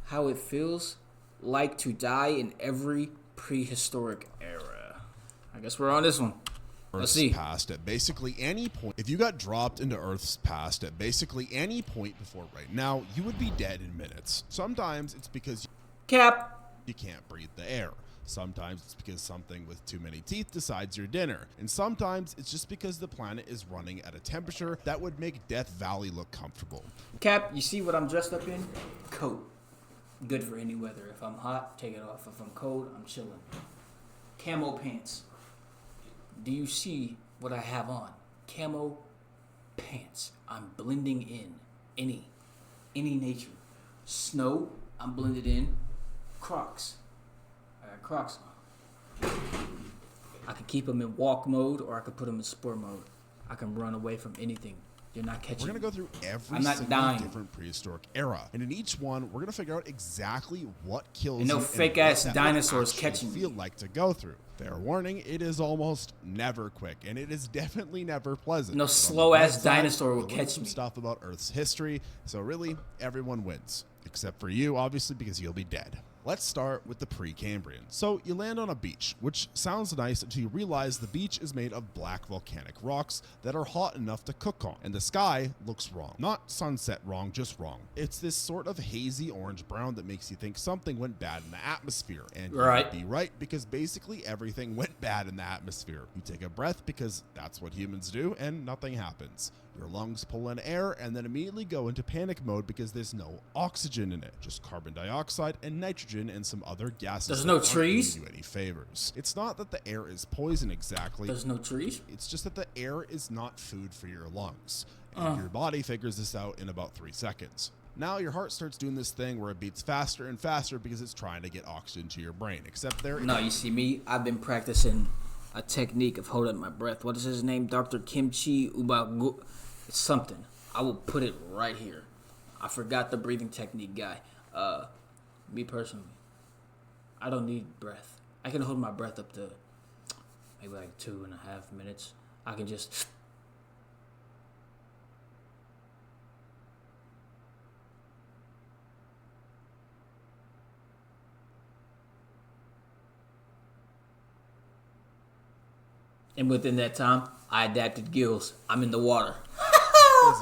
how it feels like to die in every prehistoric era. I guess we're on this one. Let's Earth's see. past at basically any point. If you got dropped into Earth's past at basically any point before right now, you would be dead in minutes. Sometimes it's because Cap. you can't breathe the air. Sometimes it's because something with too many teeth decides your dinner. And sometimes it's just because the planet is running at a temperature that would make Death Valley look comfortable. Cap, you see what I'm dressed up in? Coat. Good for any weather. If I'm hot, take it off. If I'm cold, I'm chilling. Camo pants. Do you see what I have on? Camo pants. I'm blending in any nature. Snow, I'm blended in. Crocs. I got Crocs on. I can keep them in walk mode or I can put them in sport mode. I can run away from anything. You're not catching We're me. going to go through every I'm not single dying. different prehistoric era. And in each one, we're going to figure out exactly what kills And no you fake-ass what that would dinosaurs actually catching feel me. like to go through. Fair warning, it is almost never quick, and it is definitely never pleasant. No But on the slow-ass bright side, dinosaur will we'll learn catch some me. stuff about Earth's history, so really, everyone wins. Except for you, obviously, because you'll be dead. Let's start with the Precambrian. So you land on a beach, which sounds nice until you realize the beach is made of black volcanic rocks that are hot enough to cook on. And the sky looks wrong. Not sunset wrong, just wrong. It's this sort of hazy orange-brown that makes you think something went bad in the atmosphere. And you Right. would be right, because basically everything went bad in the atmosphere. You take a breath because that's what humans do, and nothing happens. Your lungs pull in air and then immediately go into panic mode because there's no oxygen in it. Just carbon dioxide and nitrogen and some other gases. There's that no aren't doing trees? you any favors. It's not that the air is poison exactly. There's no trees? It's just that the air is not food for your lungs. And your body figures this out in about 3 seconds. Now your heart starts doing this thing where it beats faster and faster because it's trying to get oxygen to your brain. Except there No, you see me, I've been practicing a technique of holding my breath. What is his name? Dr. Kimchi Ubagu. It's something. I will put it right here. I forgot the breathing technique guy. Me personally, I don't need breath. I can hold my breath up to maybe like 2.5 minutes. I can just... And within that time, I adapted gills. I'm in the water.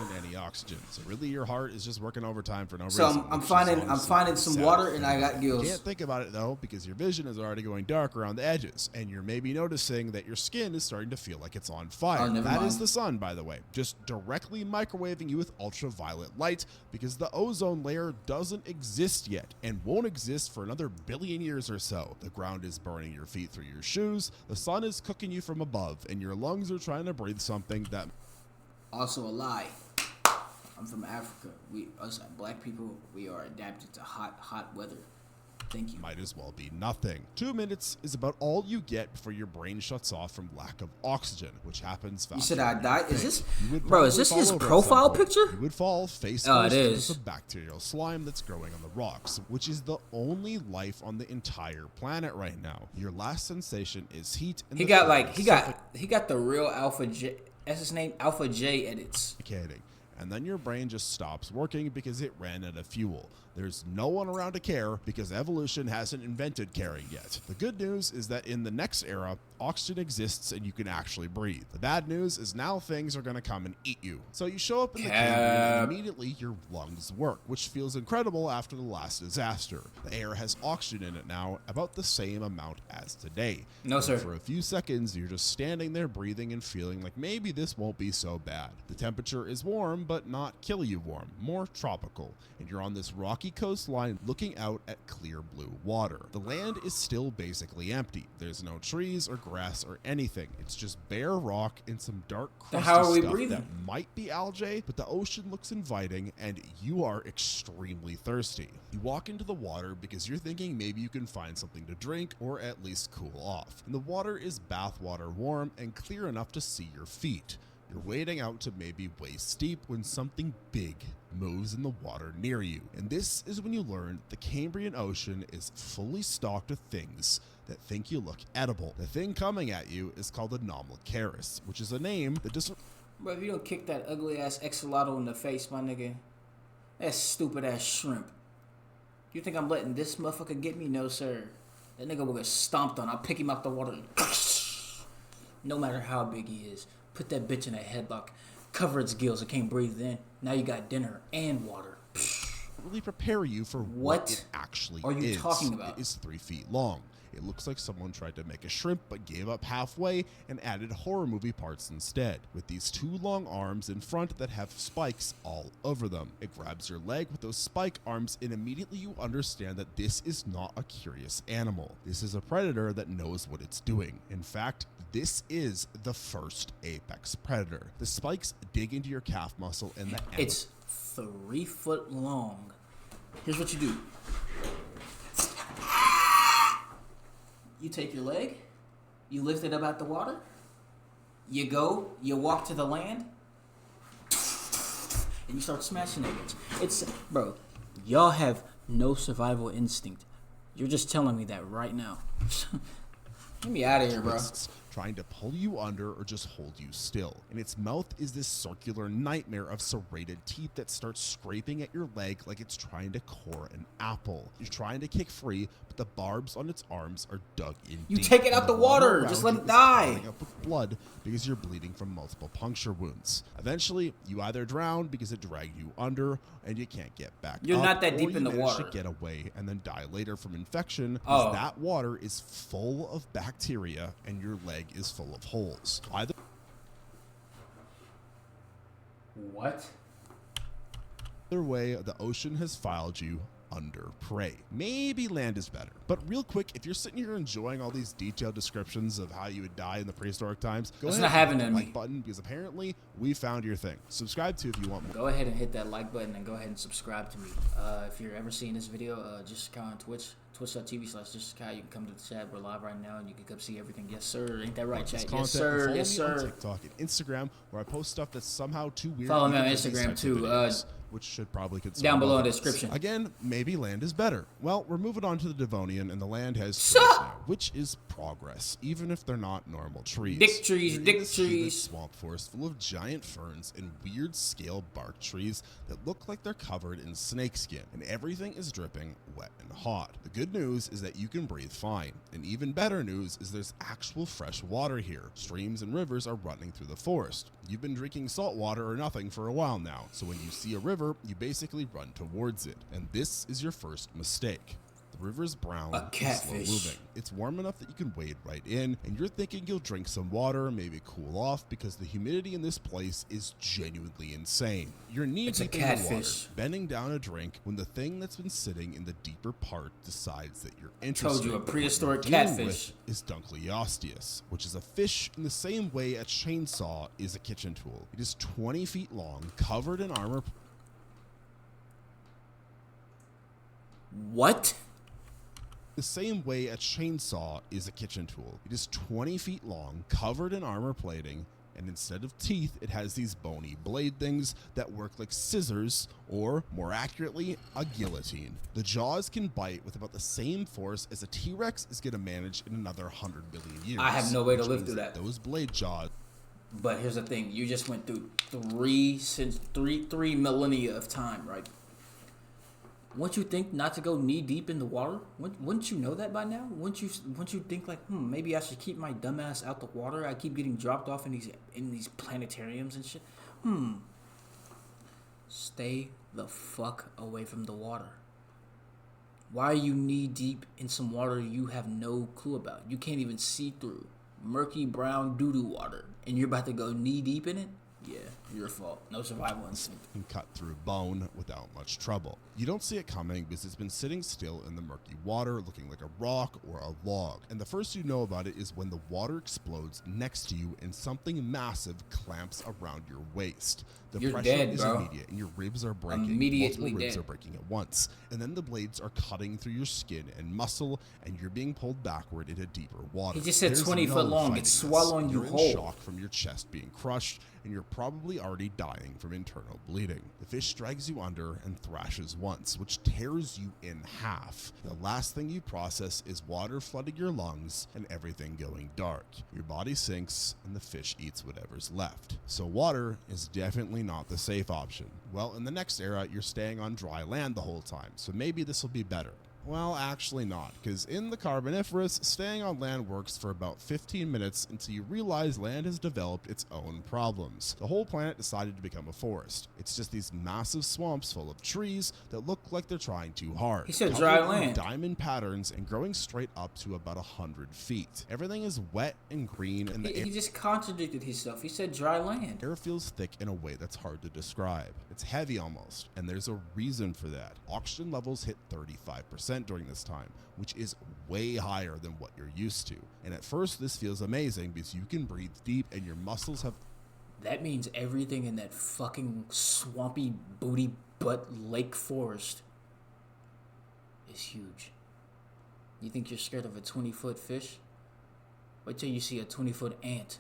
isn't any oxygen. So really your heart is just working overtime for no So reason. I'm which is finding honestly some sad. water and I got You gills. can't think about it though because your vision is already going dark around the edges and you're maybe noticing that your skin is starting to feel like it's on fire. Oh, never That mind. is the sun, by the way, just directly microwaving you with ultraviolet light because the ozone layer doesn't exist yet and won't exist for another billion years or so. The ground is burning your feet through your shoes, the sun is cooking you from above, and your lungs are trying to breathe something that Also a lie. I'm from Africa. Us black people, we are adapted to hot weather. Thank you. might as well be nothing. 2 minutes is about all you get before your brain shuts off from lack of oxygen, which happens faster. You said I than died? think. Is this, You would bro? Is probably this fall his over at some profile point. picture? You would fall face Oh, it first into is. some bacterial slime that's growing on the rocks, which is the only life on the entire planet right now. Your last sensation is heat. And He the got feeling like of he got the real Alpha J. That's his name, Alpha J edits. suffocating. And then your brain just stops working because it ran out of fuel. There's no one around to care because evolution hasn't invented caring yet. The good news is that in the next era, oxygen exists and you can actually breathe. The bad news is now things are going to come and eat you. So you show up in the Cambrian and immediately your lungs work, which feels incredible after the last disaster. The air has oxygen in it now, about the same amount as today. No, And sir. For a few seconds, you're just standing there breathing and feeling like maybe this won't be so bad. The temperature is warm, but not kill you warm, more tropical. And you're on this rocky coastline looking out at clear blue water. The land is still basically empty. There's no trees or grass or anything. It's just bare rock and some dark Then crusty how are we stuff breathing? that might be algae, but the ocean looks inviting and you are extremely thirsty. You walk into the water because you're thinking maybe you can find something to drink or at least cool off. And the water is bathwater warm and clear enough to see your feet. You're wading out to maybe waist deep when something big moves in the water near you. And this is when you learn the Cambrian Ocean is fully stocked with things that think you look edible. The thing coming at you is called Anomalocaris, which is a name that doesn't Bro, if you don't kick that ugly ass Exolotl in the face, my nigga, that stupid ass shrimp. You think I'm letting this motherfucker get me? No, sir. That nigga will get stomped on. I'll pick him out the water. No matter how big he is. Put that bitch in a headlock. Cover its gills. It can't breathe in. Now you got dinner and water. Really prepare you for what it actually are you is. talking about? It is 3 feet long. It looks like someone tried to make a shrimp but gave up halfway and added horror movie parts instead, with these 2 long arms in front that have spikes all over them. It grabs your leg with those spike arms, and immediately you understand that this is not a curious animal. This is a predator that knows what it's doing. In fact, this is the first apex predator. The spikes dig into your calf muscle and the It's 3 foot long. Here's what you do. You take your leg, you lift it up out the water, you go, you walk to the land, and you start smashing that bitch. It's, bro, y'all have no survival instinct. You're just telling me that right now. Get me out of here, bro. Trying to pull you under or just hold you still. And its mouth is this circular nightmare of serrated teeth that starts scraping at your leg like it's trying to core an apple. You're trying to kick free, but the barbs on its arms are dug in You deep, take it out and the water. around Just let you it is die. filling up with blood because you're bleeding from multiple puncture wounds. Eventually, you either drown because it dragged you under and you can't get back You're up, not that or deep in you the manage water. to get away and then die later from infection because that water is full of bacteria and your leg is full of holes. What? Either way, the ocean has filed you under prey. Maybe land is better. But real quick, if you're sitting here enjoying all these detailed descriptions of how you would die in the prehistoric times, go It's ahead not and having hit the in like me. button because apparently we found your thing. Subscribe to if you want more. Go ahead and hit that like button and go ahead and subscribe to me. If you're ever seeing this video, just go on Twitch, twitch.tv/JustKyle. You can come to the chat. We're live right now and you can come see everything. Yes, sir. Ain't that right, chat? Yes, Content, sir. follow Yes, me on sir. TikTok and Instagram where I post stuff that's somehow too weird. Follow me on even for these Instagram, types of too. videos, which should probably concern Down below in the others. description. Again, maybe land is better. Well, we're moving on to the Devonian, and the land has trees Sup? now, which is progress, even if they're not normal trees. Dick trees, You're in dick this humid trees. swamp forest full of giant ferns and weird scale bark trees that look like they're covered in snakeskin, and everything is dripping wet and hot. The good news is that you can breathe fine, and even better news is there's actual fresh water here. Streams and rivers are running through the forest. You've been drinking salt water or nothing for a while now, so when you see a river, you basically run towards it, and this is your first mistake. The river's brown A and catfish. slow moving. It's warm enough that you can wade right in, and you're thinking you'll drink some water, maybe cool off, because the humidity in this place is genuinely insane. You're knee It's a deep in the water, catfish. bending down a drink, when the thing that's been sitting in the deeper part decides that you're interested. Told you, a prehistoric What you're dealing catfish. with is Dunkleosteus, which is a fish in the same way a chainsaw is a kitchen tool. It is 20 feet long, covered in armor. What? The same way a chainsaw is a kitchen tool. It is 20 feet long, covered in armor plating, and instead of teeth, it has these bony blade things that work like scissors, or more accurately, a guillotine. The jaws can bite with about the same force as a T-Rex is going to manage in another 100 billion years. I have no way to which live means through that. Those blade jaws. But here's the thing. You just went through three millennia of time, right? Wouldn't you think not to go knee deep in the water? Wouldn't you know that by now? Wouldn't you think like, maybe I should keep my dumbass out the water? I keep getting dropped off in these planetariums and shit. Stay the fuck away from the water. Why are you knee deep in some water you have no clue about? You can't even see through. Murky brown doo-doo water. And you're about to go knee deep in it? Yeah, your fault. No survival instinct. And cut through bone without much trouble. You don't see it coming because it's been sitting still in the murky water looking like a rock or a log. And the first you know about it is when the water explodes next to you and something massive clamps around your waist. The You're pressure dead, is bro. immediate and your ribs are breaking. Immediately Multiple ribs dead. are breaking at once. And then the blades are cutting through your skin and muscle and you're being pulled backward into deeper water. He just said There's 20 no foot long. fighting It's this. swallowing you You're in whole. shock from your chest being crushed and you're probably probably already dying from internal bleeding. The fish drags you under and thrashes once, which tears you in half. The last thing you process is water flooding your lungs and everything going dark. Your body sinks and the fish eats whatever's left. So water is definitely not the safe option. Well, in the next era, you're staying on dry land the whole time, so maybe this will be better. Well, actually not, because in the Carboniferous, staying on land works for about 15 minutes until you realize land has developed its own problems. The whole planet decided to become a forest. It's just these massive swamps full of trees that look like they're trying too hard. He said dry Covered in land. diamond patterns and growing straight up to about 100 feet. Everything is wet and green, and the He just contradicted himself. He said dry land. air feels thick in a way that's hard to describe. It's heavy almost, and there's a reason for that. Oxygen levels hit 35% during this time, which is way higher than what you're used to. And at first this feels amazing because you can breathe deep and your muscles have... That means everything in that fucking swampy booty butt lake forest is huge. You think you're scared of a 20-foot fish? Wait till you see a 20-foot ant.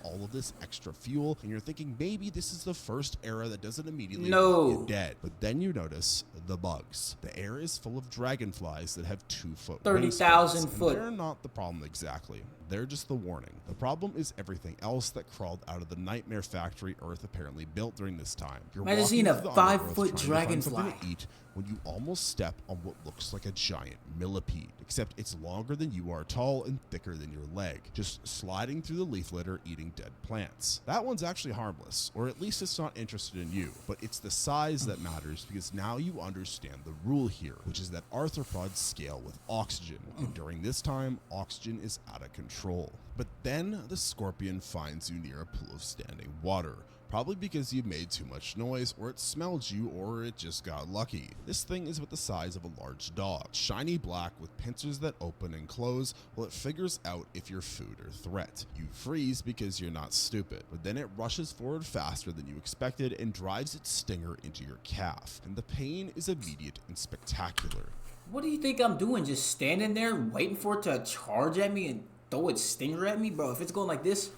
all of this extra fuel, and you're thinking maybe this is the first era that doesn't immediately No. make you dead. But then you notice the bugs. The air is full of dragonflies that have 2-foot 30,000 wingspans, foot. and they're not the problem exactly. They're just the warning. The problem is everything else that crawled out of the nightmare factory Earth apparently built during this time. You're Imagine walking seeing a through the 5-foot undergrowth trying to find something dragonfly. to eat when you almost step on what looks like a giant millipede, except it's longer than you are tall and thicker than your leg, just sliding through the leaf litter eating dead plants. That one's actually harmless, or at least it's not interested in you, but it's the size that matters because now you understand the rule here, which is that arthropods scale with oxygen, and during this time, oxygen is out of control. But then the scorpion finds you near a pool of standing water. Probably because you made too much noise, or it smelled you, or it just got lucky. This thing is about the size of a large dog, shiny black with pincers that open and close while it figures out if you're food or threat. You freeze because you're not stupid, but then it rushes forward faster than you expected and drives its stinger into your calf, and the pain is immediate and spectacular. What do you think I'm doing? Just standing there waiting for it to charge at me and throw its stinger at me? Bro, if it's going like this...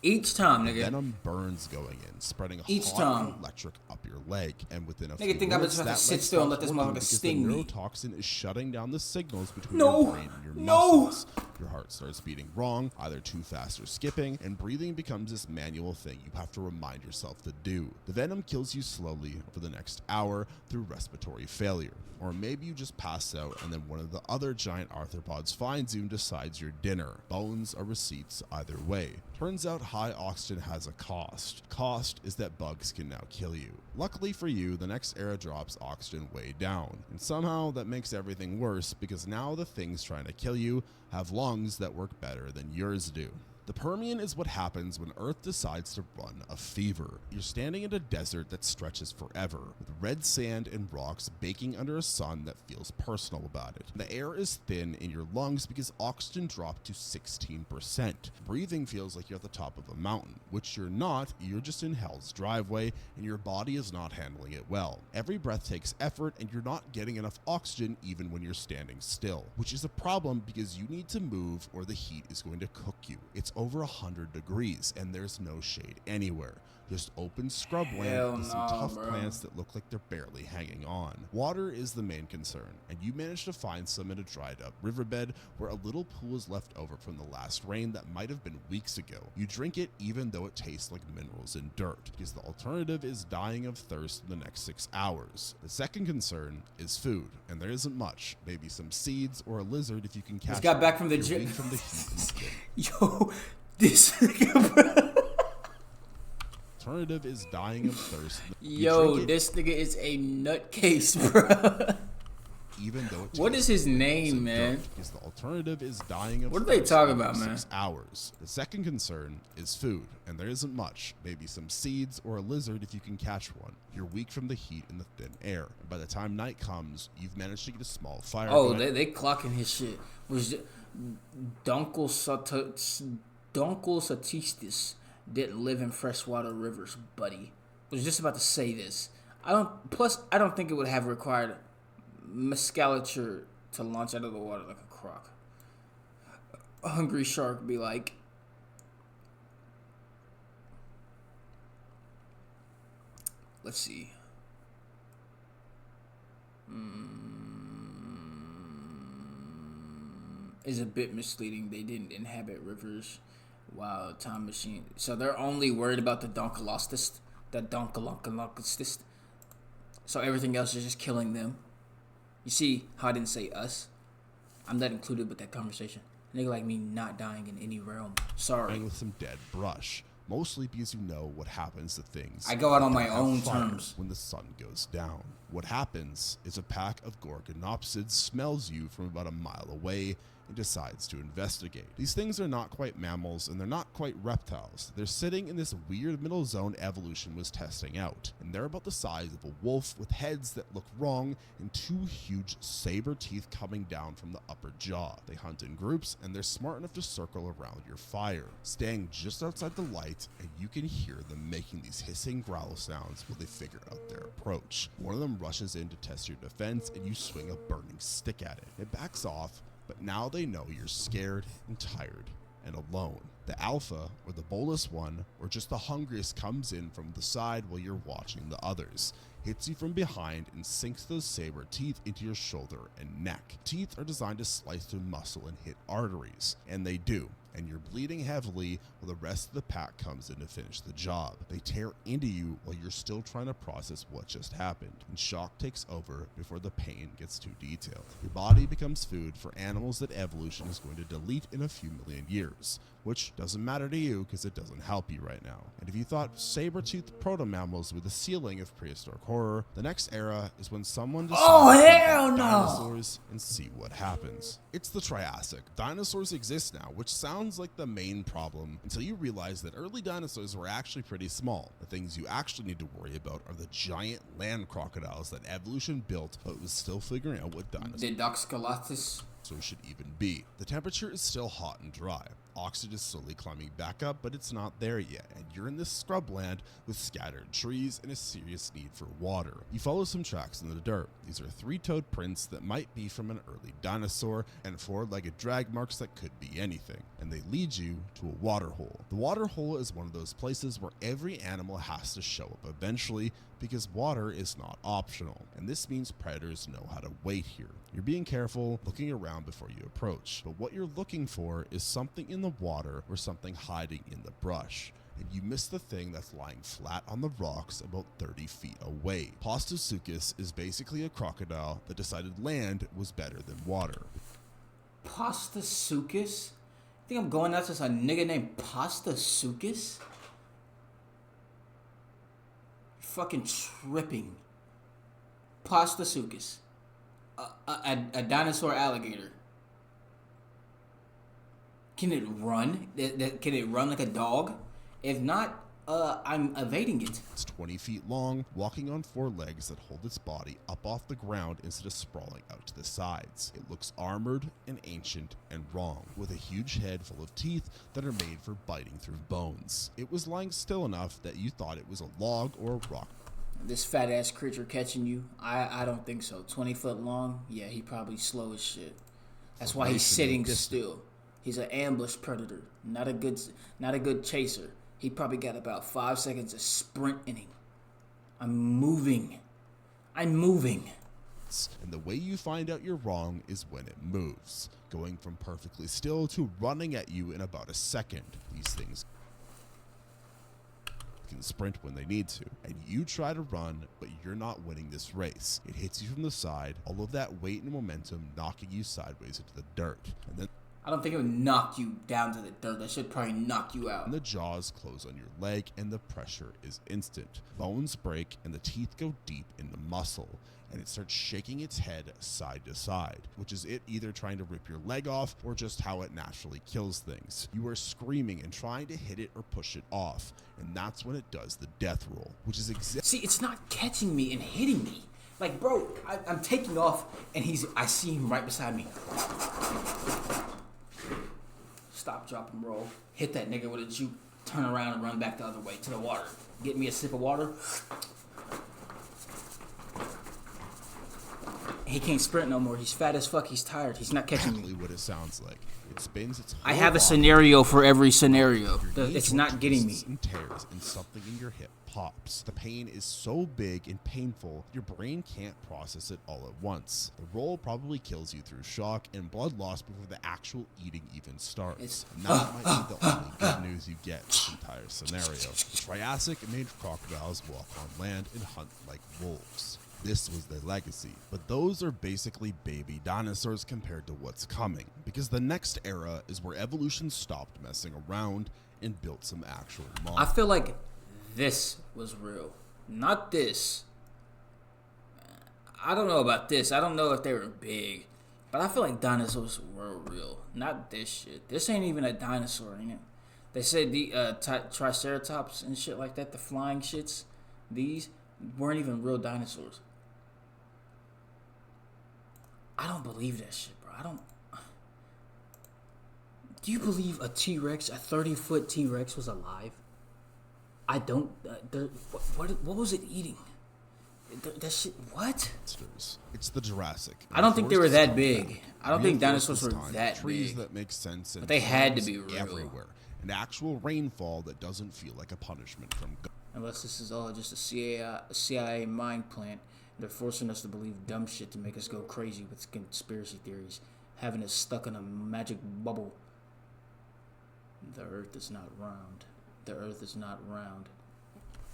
Each time, nigga. Venom burns going in, spreading Each hot time. and electric up your leg, and within a Nigga few think I'm minutes, just gonna that sit leg still and let stops this working motherfucker because sting the me. neurotoxin is shutting down the signals between No. your brain and your No. muscles. Your heart starts beating wrong, either too fast or skipping, and breathing becomes this manual thing you have to remind yourself to do. The venom kills you slowly for the next hour through respiratory failure. Or maybe you just pass out and then one of the other giant arthropods finds you and decides you're dinner. Bones or receipts either way. Turns out high oxygen has a cost. Cost is that bugs can now kill you. Luckily for you, the next era drops oxygen way down. And somehow that makes everything worse because now the things trying to kill you have lungs that work better than yours do. The Permian is what happens when Earth decides to run a fever. You're standing in a desert that stretches forever, with red sand and rocks baking under a sun that feels personal about it. The air is thin in your lungs because oxygen dropped to 16%. Breathing feels like you're at the top of a mountain, which you're not, you're just in hell's driveway, and your body is not handling it well. Every breath takes effort, and you're not getting enough oxygen even when you're standing still, which is a problem because you need to move or the heat is going to cook you. It's over 100 degrees and there's no shade anywhere. Just open scrubland Hell with some no, tough bro. plants that look like they're barely hanging on. Water is the main concern, and you manage to find some in a dried up riverbed where a little pool is left over from the last rain that might have been weeks ago. You drink it even though it tastes like minerals and dirt, because the alternative is dying of thirst in the next 6 hours. The second concern is food, and there isn't much. Maybe some seeds or a lizard if you can catch Just got one. back from the You're gym. weak from the heat and skin. Yo, this nigga, bro. Alternative is dying of thirst. You Yo, drink it this nigga is a nutcase, bro. even though it What tastes is his like name, dirt, man? because the alternative is dying of What are they thirst talking in about, man? 6 hours. The second concern is food, and there isn't much. Maybe some seeds or a lizard if you can catch one. You're weak from the heat and the thin air. And by the time night comes, you've managed to get a small fire. Oh, going. they clocking his shit. Was Dunkel Satistis didn't live in freshwater rivers, buddy. Was just about to say this. I don't think it would have required musculature to launch out of the water like a croc. a hungry shark be like? Let's see. Is a bit misleading. They didn't inhabit rivers. Wow, time machine. So they're only worried about the Donkalostis. The Donkalostis. So everything else is just killing them. You see how I didn't say us? I'm not included with that conversation. A nigga like me not dying in any realm. Sorry. With some dead brush. Mostly because you know what happens to things. I go out on my that have own fire terms. when the sun goes down. What happens is a pack of Gorgonopsids smells you from about a mile away and decides to investigate. These things are not quite mammals and they're not quite reptiles. They're sitting in this weird middle zone evolution was testing out, and they're about the size of a wolf with heads that look wrong and two huge saber teeth coming down from the upper jaw. They hunt in groups and they're smart enough to circle around your fire, staying just outside the light, and you can hear them making these hissing growl sounds while they figure out their approach. One of them rushes in to test your defense and you swing a burning stick at it. It backs off, but now they know you're scared and tired and alone. The alpha, or the boldest one, or just the hungriest comes in from the side while you're watching the others, hits you from behind and sinks those saber teeth into your shoulder and neck. Teeth are designed to slice through muscle and hit arteries, and they do. And you're bleeding heavily while the rest of the pack comes in to finish the job. They tear into you while you're still trying to process what just happened, and shock takes over before the pain gets too detailed. Your body becomes food for animals that evolution is going to delete in a few million years, which doesn't matter to you because it doesn't help you right now. And if you thought saber-toothed proto-mammals were the ceiling of prehistoric horror, the next era is when someone decides to hell invent no! dinosaurs and see what happens. It's the Triassic. Dinosaurs exist now, which sounds like the main problem until you realize that early dinosaurs were actually pretty small. The things you actually need to worry about are the giant land crocodiles that evolution built, but was still figuring out what dinosaurs The Doxcalathus. should even be. The temperature is still hot and dry. Oxygen is slowly climbing back up, but it's not there yet, and you're in this scrubland with scattered trees and a serious need for water. You follow some tracks in the dirt. These are three-toed prints that might be from an early dinosaur, and four-legged drag marks that could be anything, and they lead you to a water hole. The water hole is one of those places where every animal has to show up eventually, because water is not optional, and this means predators know how to wait here. You're being careful, looking around before you approach, but what you're looking for is something in the water or something hiding in the brush, and you miss the thing that's lying flat on the rocks about 30 feet away. Postosuchus is basically a crocodile that decided land was better than water. Postosuchus? I think I'm going out to a nigga named Postosuchus? Fucking tripping. Postosuchus. A dinosaur alligator. Can it run? Can it run like a dog? If not, I'm evading it. It's 20 feet long, walking on four legs that hold its body up off the ground instead of sprawling out to the sides. It looks armored and ancient and wrong, with a huge head full of teeth that are made for biting through bones. It was lying still enough that you thought it was a log or a rock. This fat ass creature catching you? I don't think so. 20 foot long? Yeah, he probably slow as shit. That's why he's sitting still. He's an ambush predator, not a good chaser. He probably got about 5 seconds of sprint in him. I'm moving. And the way you find out you're wrong is when it moves, going from perfectly still to running at you in about a second. These things can sprint when they need to, and you try to run, but you're not winning this race. It hits you from the side, all of that weight and momentum knocking you sideways into the dirt, and then I don't think it would knock you down to the dirt. That should probably knock you out. the jaws close on your leg and the pressure is instant. Bones break and the teeth go deep into muscle, and it starts shaking its head side to side, which is it either trying to rip your leg off or just how it naturally kills things. You are screaming and trying to hit it or push it off, and that's when it does the death roll, which is See, it's not catching me and hitting me. Like, bro, I'm taking off, and I see him right beside me. Stop, drop, and roll. Hit that nigga with a juke. Turn around and run back the other way to the water. Get me a sip of water. He can't sprint no more. He's fat as fuck. He's tired. He's not catching Exactly me. what it sounds like. It spins its I whole have a body. scenario for every scenario. Your knee It's joint not getting me. twists and tears, and something in your hip pops. The pain is so big and painful, your brain can't process it all at once. The roll probably kills you through shock and blood loss before the actual eating even starts. And that might be the only good news you get in this entire scenario. The Triassic made crocodiles walk on land and hunt like wolves. This was their legacy, but those are basically baby dinosaurs compared to what's coming, because the next era is where evolution stopped messing around and built some actual I monsters. feel like this was real. Not this. I don't know about this. I don't know if they were big. But I feel like dinosaurs were real. Not this shit. This ain't even a dinosaur, ain't it? They said the Triceratops and shit like that, the flying shits, these weren't even real dinosaurs. I don't believe that shit, bro. I don't. Do you believe a T-Rex, a 30-foot T-Rex was alive? I don't. What was it eating? That shit. What? It's the Jurassic. I don't think they were that Reinforced big. time. I don't think Reinforced dinosaurs were time. that Trees big. that make sense, and But they had to farms be real. everywhere. And actual rainfall that doesn't feel like a punishment from God. Unless this is all just a CIA mind plant. They're forcing us to believe dumb shit to make us go crazy with conspiracy theories, having us stuck in a magic bubble. The Earth is not round. The Earth is not round.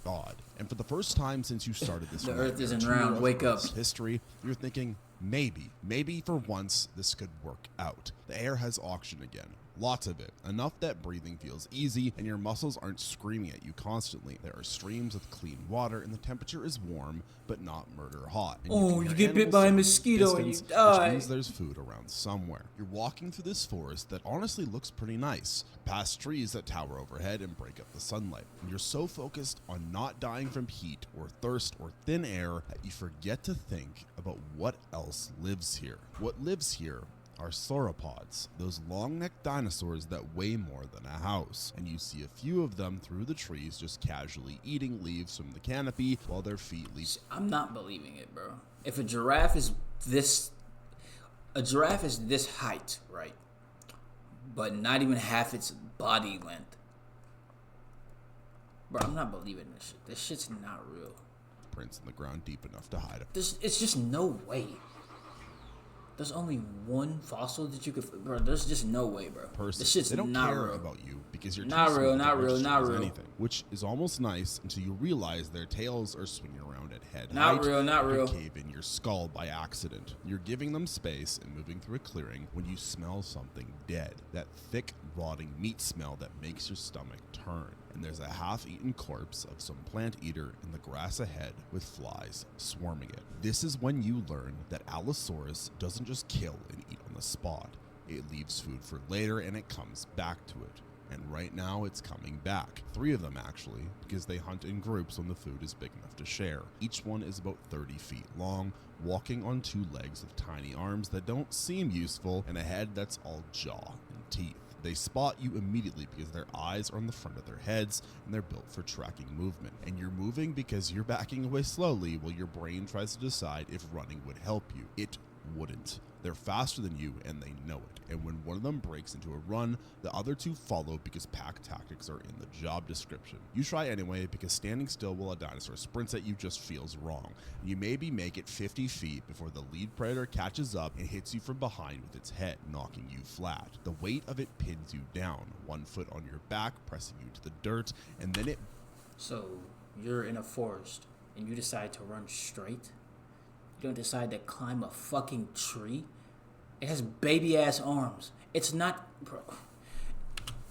God. And for the first time since you started this The Earth isn't tour round. of Wake up. Earth's history, you're thinking, maybe for once this could work out. The air has oxygen again. Lots of it. Enough that breathing feels easy and your muscles aren't screaming at you constantly. There are streams with clean water and the temperature is warm, but not murder hot. And Oh, can you hear get bit animals by a singing mosquito and you distance, die. Which means there's food around somewhere. You're walking through this forest that honestly looks pretty nice, past trees that tower overhead and break up the sunlight. And you're so focused on not dying from heat or thirst or thin air that you forget to think about what else lives here. What lives here are sauropods, those long-necked dinosaurs that weigh more than a house. And you see a few of them through the trees just casually eating leaves from the canopy while their feet leap. I'm not believing it, bro. If a giraffe is this height, right? But not even half its body length. Bro, I'm not believing this shit. This shit's not real. Prints in the ground deep enough to hide it. It's just no way. There's only one fossil that you could, bro. There's just no way, bro. This shit's They don't not care real. about you because you're Not too real, small not to real, register not as real. anything, which is almost nice until you realize their tails are swinging around at head Not height. real, not and real. cave in your skull by accident. You're giving them space and moving through a clearing when you smell something dead. That thick, rotting meat smell that makes your stomach turn. And there's a half-eaten corpse of some plant eater in the grass ahead with flies swarming it. This is when you learn that Allosaurus doesn't just kill and eat on the spot. It leaves food for later and it comes back to it. And right now it's coming back. 3 of them actually, because they hunt in groups when the food is big enough to share. Each one is about 30 feet long, walking on 2 legs with tiny arms that don't seem useful and a head that's all jaw and teeth. They spot you immediately because their eyes are on the front of their heads and they're built for tracking movement. And you're moving because you're backing away slowly while your brain tries to decide if running would help you. It wouldn't. They're faster than you and they know it. And when one of them breaks into a run, the other 2 follow because pack tactics are in the job description. You try anyway because standing still while a dinosaur sprints at you just feels wrong. And you maybe make it 50 feet before the lead predator catches up and hits you from behind with its head, knocking you flat. The weight of it pins you down, 1 foot on your back, pressing you to the dirt, and then it... So, you're in a forest and you decide to run straight? You don't decide to climb a fucking tree? It has baby-ass arms. It's not... Bro.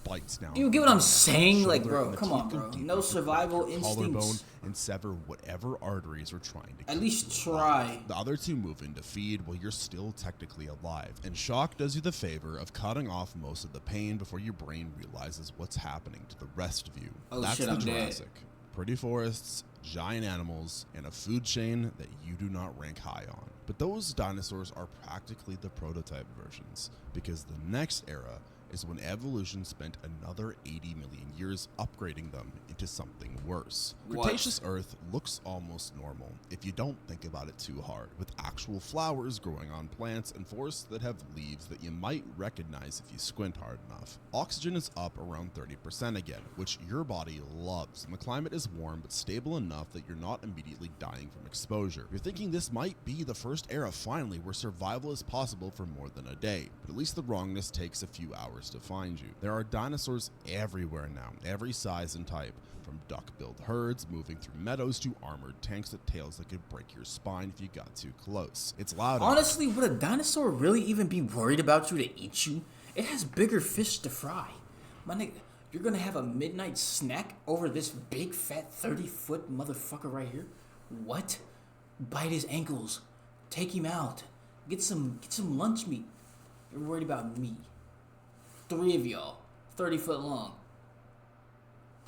bites down. You get what I'm saying? Like, Shoulder, bro, and the come on, teeth go bro. deep No into the survival back of your collarbone instincts. and sever whatever arteries are trying to At keep least you alive. try. The other 2 move in to feed while you're still technically alive. And shock does you the favor of cutting off most of the pain before your brain realizes what's happening to the rest of you. Oh, That's shit, the I'm dead. Jurassic. Pretty forests, giant animals, and a food chain that you do not rank high on. But those dinosaurs are practically the prototype versions, because the next era is when evolution spent another 80 million years upgrading them into something worse. What? Cretaceous Earth looks almost normal if you don't think about it too hard, with actual flowers growing on plants and forests that have leaves that you might recognize if you squint hard enough. Oxygen is up around 30% again, which your body loves, and the climate is warm but stable enough that you're not immediately dying from exposure. You're thinking this might be the first era finally where survival is possible for more than a day, but at least the wrongness takes a few hours to find you. There are dinosaurs everywhere now, every size and type, from duck-billed herds moving through meadows to armored tanks with tails that could break your spine if you got too close. It's loud. Honestly, would a dinosaur really even be worried about you to eat you? It has bigger fish to fry. My nigga, you're gonna have a midnight snack over this big fat 30-foot motherfucker right here? What? Bite his ankles. Take him out. Get some lunch meat. You're worried about me. 3 of y'all. 30 foot long.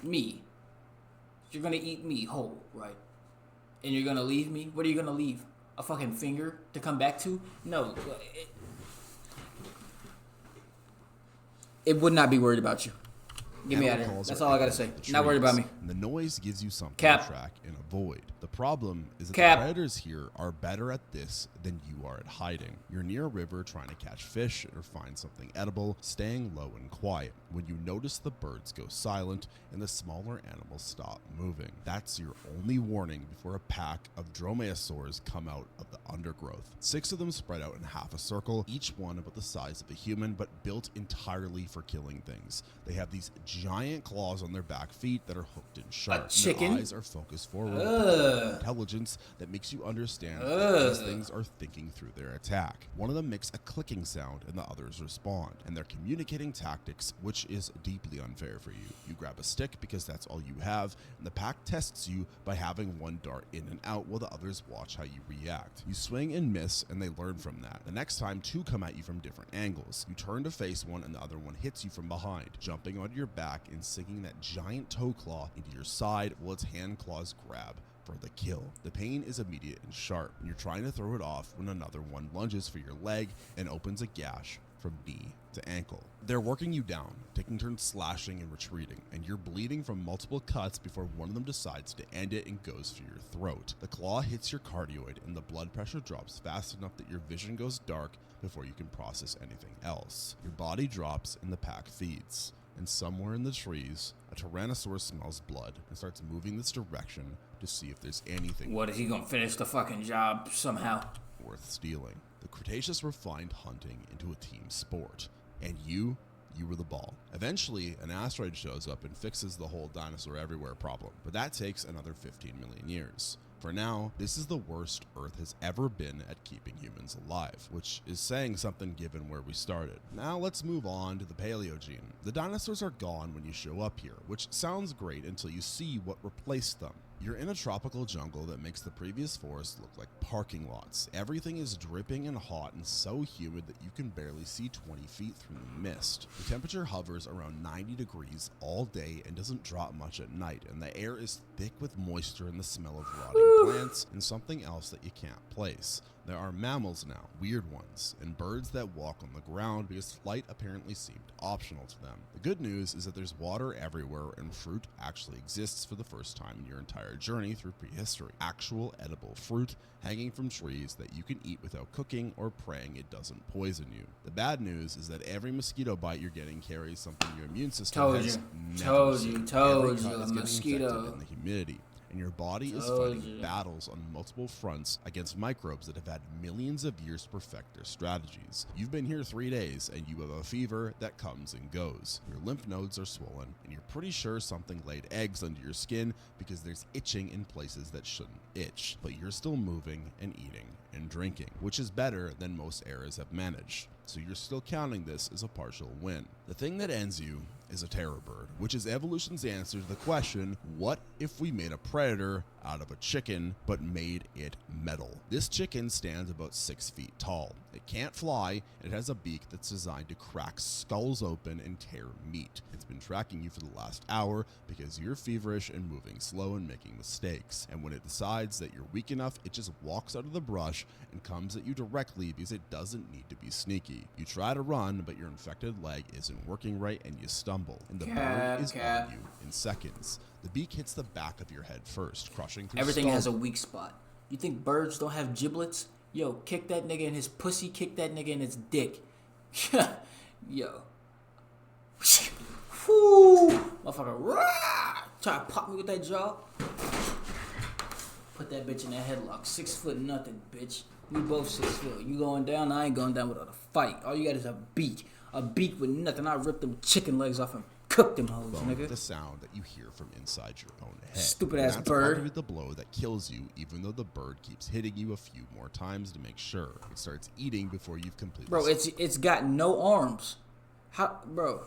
Me. You're gonna eat me whole, right? And you're gonna leave me? What are you gonna leave? A fucking finger to come back to? No. It would not be worried about you. Get me out of here. That's all I gotta say. Not worried about me. And the noise gives you something Cap. to track and avoid. The problem is that Cap. the predators here are better at this than you are at hiding. You're near a river trying to catch fish or find something edible, staying low and quiet. When you notice the birds go silent and the smaller animals stop moving, that's your only warning before a pack of dromaeosaurs come out of the undergrowth. 6 of them spread out in half a circle, each one about the size of a human, but built entirely for killing things. They have these giant claws on their back feet that are hooked and sharp. chicken? Their eyes are focused forward with intelligence that makes you understand that these things are thinking through their attack. One of them makes a clicking sound and the others respond, and they're communicating tactics, which is deeply unfair for you. You grab a stick because that's all you have, and the pack tests you by having one dart in and out while the others watch how you react. You swing and miss, and they learn from that. The next time, 2 come at you from different angles. You turn to face one, and the other one hits you from behind, jumping onto your back and sinking that giant toe claw into your side while its hand claws grab for the kill. The pain is immediate and sharp, and you're trying to throw it off when another one lunges for your leg and opens a gash from knee to ankle. They're working you down, taking turns slashing and retreating, and you're bleeding from multiple cuts before one of them decides to end it and goes for your throat. The claw hits your cardioid and the blood pressure drops fast enough that your vision goes dark before you can process anything else. Your body drops and the pack feeds. And somewhere in the trees, a Tyrannosaurus smells blood and starts moving this direction to see if there's anything What, is he gonna finish the fucking job somehow? worth stealing. The Cretaceous refined hunting into a team sport, and you were the ball. Eventually, an asteroid shows up and fixes the whole dinosaur everywhere problem, but that takes another 15 million years. For now, this is the worst Earth has ever been at keeping humans alive, which is saying something given where we started. Now let's move on to the Paleogene. The dinosaurs are gone when you show up here, which sounds great until you see what replaced them. You're in a tropical jungle that makes the previous forest look like parking lots. Everything is dripping and hot and so humid that you can barely see 20 feet through the mist. The temperature hovers around 90 degrees all day and doesn't drop much at night, and the air is thick with moisture and the smell of rotting plants and something else that you can't place. There are mammals now, weird ones, and birds that walk on the ground because flight apparently seemed optional to them. The good news is that there's water everywhere and fruit actually exists for the first time in your entire journey through prehistory. Actual edible fruit hanging from trees that you can eat without cooking or praying it doesn't poison you. The bad news is that every mosquito bite you're getting carries something your immune system Told has you. never Told seen. you. Every Told cut you. is A getting mosquito. infected in the humidity. And your body is Told fighting you. battles on multiple fronts against microbes that have had millions of years to perfect their strategies. You've been here 3 days and you have a fever that comes and goes. Your lymph nodes are swollen and you're pretty sure something laid eggs under your skin because there's itching in places that shouldn't itch. But you're still moving and eating and drinking, which is better than most eras have managed. So you're still counting this as a partial win. The thing that ends you is a terror bird, which is evolution's answer to the question, what if we made a predator out of a chicken but made it metal? This chicken stands about 6 feet tall. It can't fly, and it has a beak that's designed to crack skulls open and tear meat. It's been tracking you for the last hour because you're feverish and moving slow and making mistakes. And when it decides that you're weak enough, it just walks out of the brush and comes at you directly because it doesn't need to be sneaky. You try to run, but your infected leg isn't working right and you stumble. And the bird is on you in seconds. The beak hits the back of your head first, crushing through Everything skull. has a weak spot. You think birds don't have giblets? Yo, kick that nigga in his pussy, kick that nigga in his dick. Yo. Whoo! Motherfucker, rah! Try to pop me with that jaw. Put that bitch in that headlock. 6 foot nothing, bitch. We both 6 foot. You going down, I ain't going down without a fight. All you got is a beak. A beak with nothing. I rip them chicken legs off and cook them hoes, nigga. The sound that you hear from inside your own head. Stupid ass That's bird. probably the blow that kills you, even though the bird keeps hitting you a few more times to make sure. It starts eating before you've completely. Bro, it's got no arms. How, bro?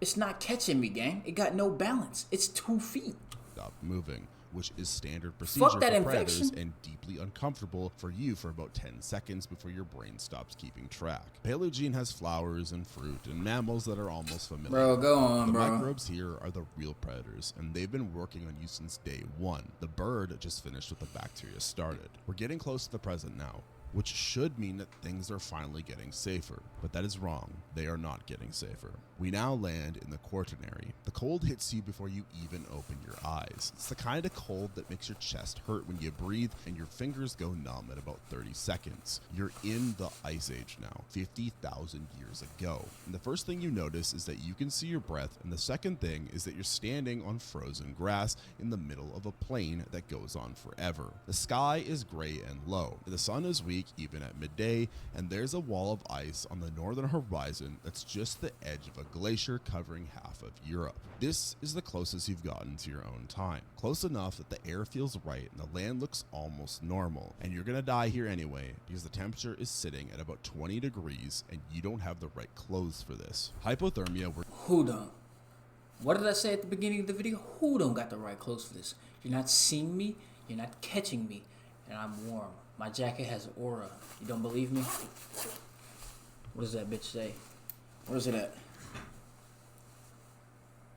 It's not catching me, gang. It got no balance. It's 2 feet. Stop moving, which is standard procedure for that predators infection. and deeply uncomfortable for you for about 10 seconds before your brain stops keeping track. Paleogene has flowers and fruit and mammals that are almost familiar. Bro, go on, The bro. microbes here are the real predators, and they've been working on you since day one. The bird just finished what the bacteria started. We're getting close to the present now, which should mean that things are finally getting safer. But that is wrong. They are not getting safer. We now land in the Quaternary. The cold hits you before you even open your eyes. It's the kind of cold that makes your chest hurt when you breathe and your fingers go numb at about 30 seconds. You're in the Ice Age now, 50,000 years ago. And the first thing you notice is that you can see your breath, and the second thing is that you're standing on frozen grass in the middle of a plain that goes on forever. The sky is gray and low. The sun is weak even at midday, and there's a wall of ice on the northern horizon that's just the edge of a glacier covering half of Europe. This is the closest you've gotten to your own time. Close enough that the air feels right and the land looks almost normal. And you're gonna die here anyway because the temperature is sitting at about 20 degrees and you don't have the right clothes for this. Hypothermia, Who don't? What did I say at the beginning of the video? Who don't got the right clothes for this? You're not seeing me, you're not catching me, and I'm warm. My jacket has aura. You don't believe me? What does that bitch say? Where is it at?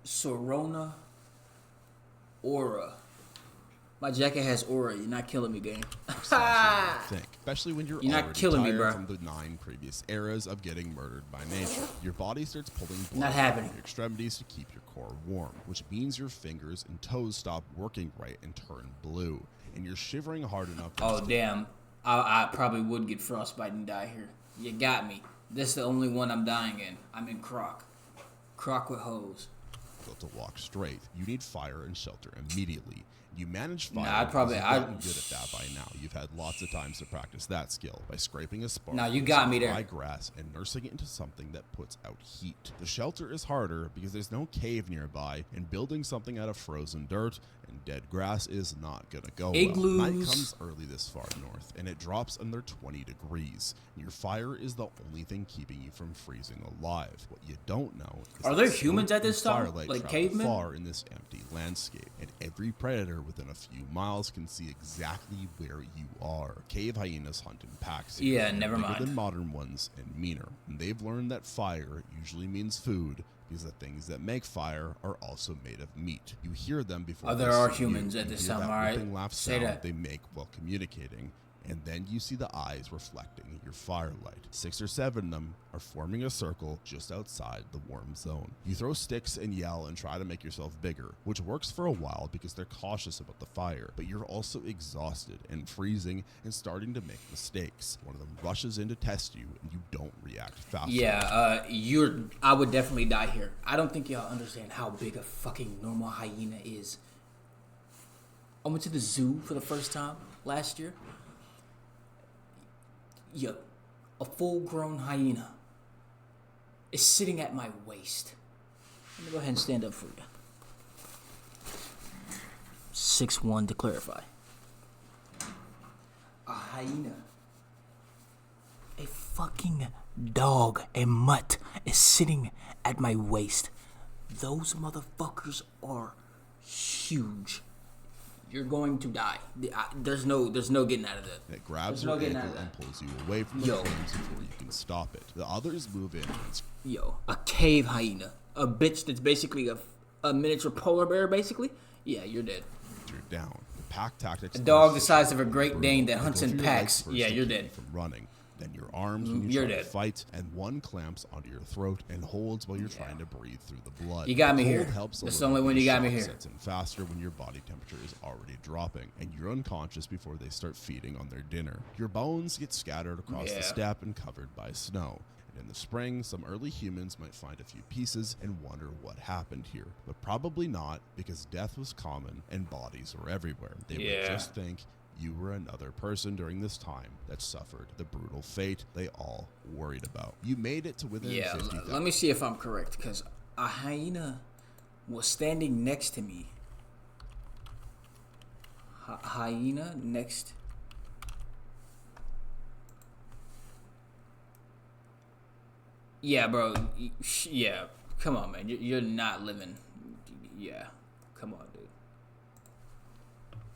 Sorona aura. My jacket has aura. You're not killing me, gang. think, especially when you're not already killing me, tired bro. from the 9 previous eras of getting murdered by nature. Your body starts pulling blood Not from happening. your extremities to keep your core warm, which means your fingers and toes stop working right and turn blue, and you're shivering hard enough to Oh, damn. I probably would get frostbite and die here. You got me. This is the only one I'm dying in. I'm in Croc. Croc with hose. to walk straight. You need fire and shelter immediately. You manage fire. Nah, I'd probably- because you've gotten good at that by now. You've had lots of times to practice that skill by scraping a spark. Nah, you from got some me there. dry grass and nursing it into something that puts out heat. The shelter is harder because there's no cave nearby, and building something out of frozen dirt and dead grass is not gonna go well. Night Igloos. comes early this far north, and it drops under 20 degrees. Your fire is the only thing keeping you from freezing alive. What you don't know is Are that there humans smoke at this and time? firelight Like travel cavemen? far in this empty landscape, and every predator within a few miles can see exactly where you are. Cave hyenas hunt in packs here. Yeah, They're never bigger mind. than modern ones and meaner. And they've learned that fire usually means food, because the things that make fire are also made of meat. You hear them before Oh, they there are see you. humans at You this hear time, that alright? ripping laugh Say sound that. they make while communicating, and then you see the eyes reflecting your firelight. 6 or 7 of them are forming a circle just outside the warm zone. You throw sticks and yell and try to make yourself bigger, which works for a while because they're cautious about the fire, but you're also exhausted and freezing and starting to make mistakes. One of them rushes in to test you, and you don't react fast enough. Yeah, I would definitely die here. I don't think y'all understand how big a fucking normal hyena is. I went to the zoo for the first time last year. Yo, a full-grown hyena is sitting at my waist. Let me go ahead and stand up for you. 6'1" to clarify. A hyena. A fucking dog, a mutt, is sitting at my waist. Those motherfuckers are huge. You're going to die. There's no getting out of that. It grabs There's your no getting ankle out of and that. pulls you away from the Yo. flames before you can stop it. The others move in and Yo, a cave hyena, a bitch that's basically a miniature polar bear, basically. Yeah, you're dead. you're down. The pack tactics. A dog are the size of a brutal. Great Dane that They hunts go in for your legs packs. first Yeah, to you're keep dead. you from running. Then your arms when you You're try dead. to fight, and one clamps onto your throat and holds while you're trying to breathe through the blood. You got The me cold here. helps a That's the little, only but one the you got me shock here. sets in faster when your body temperature is already dropping, and you're unconscious before they start feeding on their dinner. Your bones get scattered across the Yeah. steppe and covered by snow. And in the spring, some early humans might find a few pieces and wonder what happened here. But probably not, because death was common and bodies were everywhere. They would Yeah. just think you were another person during this time that suffered the brutal fate they all worried about. You made it to within Yeah, 50,000. let me see if I'm correct, because a hyena was standing next to me. Hyena next. Yeah, bro. Yeah, come on, man. You're not living. Yeah, come on, dude.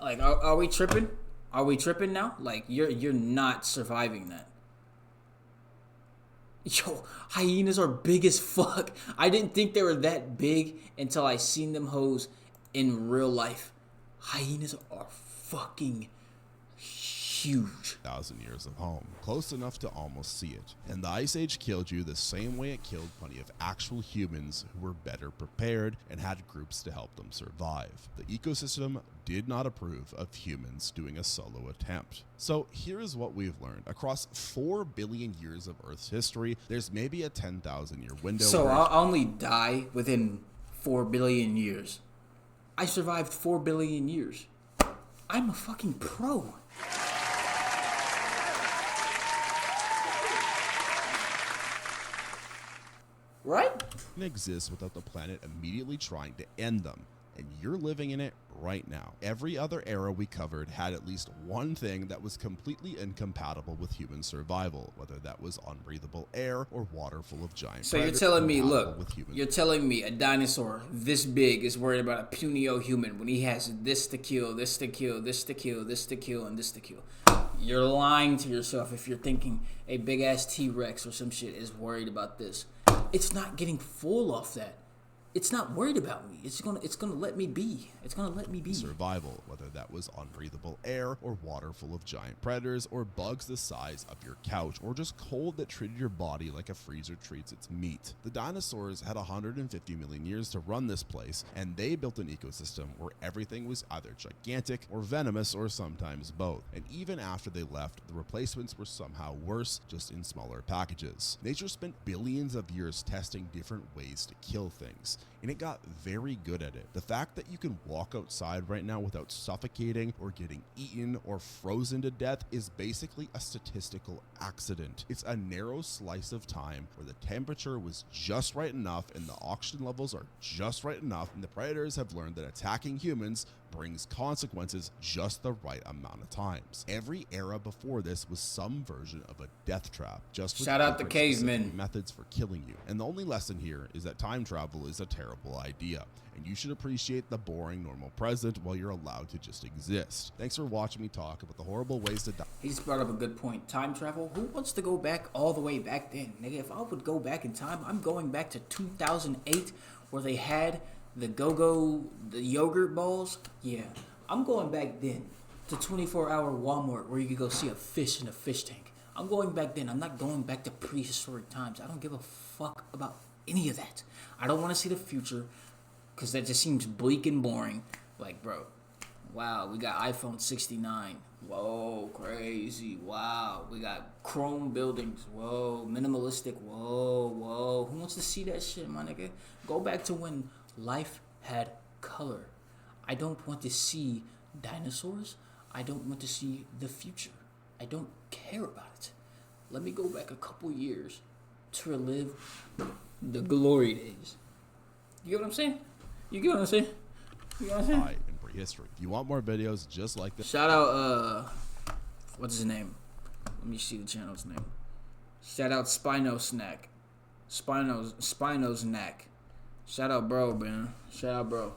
Like, are we tripping? Are we tripping now? Like, you're not surviving that. Yo, hyenas are big as fuck. I didn't think they were that big until I seen them hoes in real life. Hyenas are fucking huge. 1,000 years of home, close enough to almost see it. And the Ice Age killed you the same way it killed plenty of actual humans who were better prepared and had groups to help them survive. The ecosystem did not approve of humans doing a solo attempt. So here is what we've learned. Across 4 billion years of Earth's history, there's maybe a 10,000 year window. So where I'll only die within 4 billion years. I survived 4 billion years. I'm a fucking pro. Right? exist without the planet immediately trying to end them. And you're living in it right now. Every other era we covered had at least one thing that was completely incompatible with human survival, whether that was unbreathable air or water full of giant So you're predators telling me, compatible look, with human you're telling me a dinosaur this big is worried about a puny old human when he has this to kill, this to kill, this to kill, this to kill, and this to kill. You're lying to yourself if you're thinking a big ass T-Rex or some shit is worried about this. It's not getting full off that. It's not worried about me. It's gonna let me be. It's gonna let me be. survival, whether that was unbreathable air or water full of giant predators or bugs the size of your couch or just cold that treated your body like a freezer treats its meat. The dinosaurs had 150 million years to run this place, and they built an ecosystem where everything was either gigantic or venomous or sometimes both. And even after they left, the replacements were somehow worse, just in smaller packages. Nature spent billions of years testing different ways to kill things, and it got very good at it. The fact that you can walk outside right now without suffocating or getting eaten or frozen to death is basically a statistical accident. It's a narrow slice of time where the temperature was just right enough and the oxygen levels are just right enough, and the predators have learned that attacking humans brings consequences just the right amount of times. Every era before this was some version of a death trap, just with Shout out the different specific cavemen. methods for killing you. And the only lesson here is that time travel is a terrible idea, and you should appreciate the boring normal present while you're allowed to just exist. Thanks for watching me talk about the horrible ways to die. He just brought up a good point. Time travel? Who wants to go back all the way back then? Nigga, if I would go back in time, I'm going back to 2008 where they had the the yogurt balls. Yeah, I'm going back then to 24-hour Walmart where you could go see a fish in a fish tank. I'm going back then. I'm not going back to prehistoric times. I don't give a fuck about any of that. I don't want to see the future because that just seems bleak and boring. Like, bro, wow, we got iPhone 69. Whoa, crazy. Wow, we got chrome buildings. Whoa, minimalistic. Whoa. Who wants to see that shit, my nigga? Go back to when life had color. I don't want to see dinosaurs. I don't want to see the future. I don't care about it. Let me go back a couple years to relive the glory days. You get what I'm saying? You get what I'm saying? You get what I'm saying? Die in prehistory. If you want more videos just like this, Shout out, what's his name? Let me see the channel's name. Shout out Spino Snack. Spino's Knack. Shout out, bro, man. Shout out, bro.